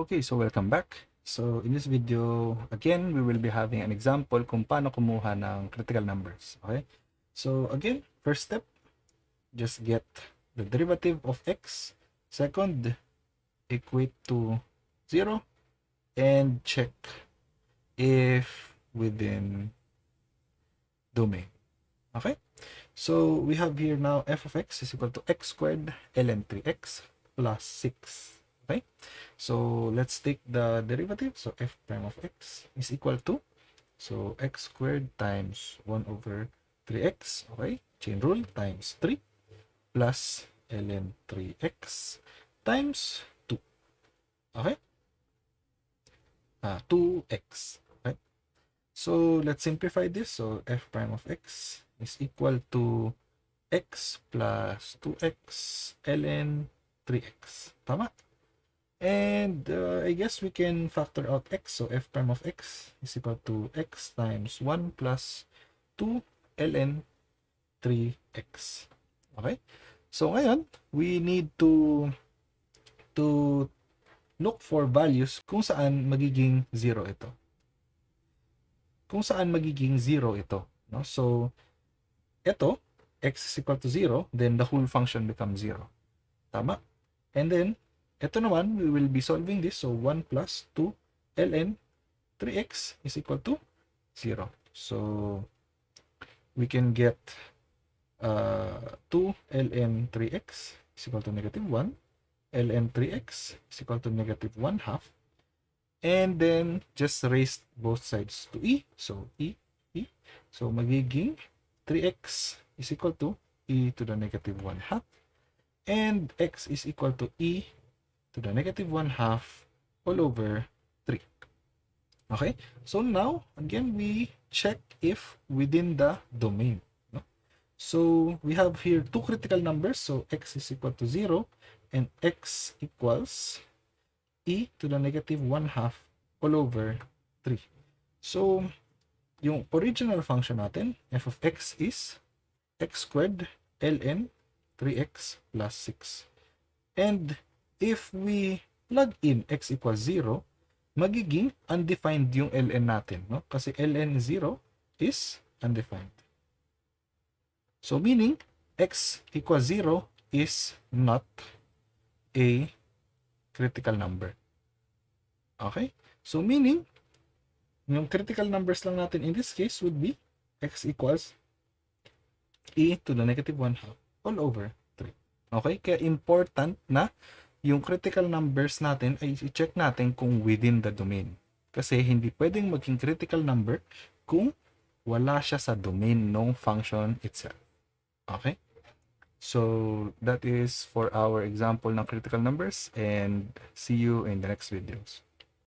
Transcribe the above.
Okay, so welcome back. So in this video, again, we will be having an example kung paano kumuha ng critical numbers. Okay? So again, first step, just get the derivative of x. Second, equate to 0 and check if within domain. Okay? So we have here now f of x is equal to x squared ln 3x plus 6. Okay? So let's take the derivative. So f prime of x is equal to, so x squared times 1 over 3x, okay, chain rule, times 3 plus ln 3x times 2, okay, 2x, right? So let's simplify this. So f prime of x is equal to x plus 2x ln 3x. Tama? And I guess we can factor out x. So f prime of x is equal to x times 1 plus 2 ln 3x. Okay? So ngayon, we need to look for values kung saan magiging 0 ito. Kung saan magiging 0 ito. No? So, ito, x is equal to 0, then the whole function becomes 0. Tama? And then, ito naman, we will be solving this. So, 1 plus 2 ln 3x is equal to 0. So, we can get 2 ln 3x is equal to negative 1. ln 3x is equal to negative 1 half. And then, just raise both sides to e. So, e. So, magiging 3x is equal to e to the negative 1 half. And x is equal to e to the negative 1 half all over 3. Okay? So now, again, we check if within the domain. No? So we have here two critical numbers. So x is equal to 0 and x equals e to the negative 1 half all over 3. So yung original function natin, f of x is x squared ln 3x plus 6. And if we plug in x equals 0, magiging undefined yung ln natin, no? Kasi ln 0 is undefined. So meaning, x equals 0 is not a critical number. Okay? So meaning, yung critical numbers lang natin in this case would be x equals e to the negative 1 half all over 3. Okay? Kaya important na yung critical numbers natin ay i-check natin kung within the domain. Kasi hindi pwedeng maging critical number kung wala siya sa domain ng function itself. Okay? So, that is for our example ng critical numbers, and see you in the next videos.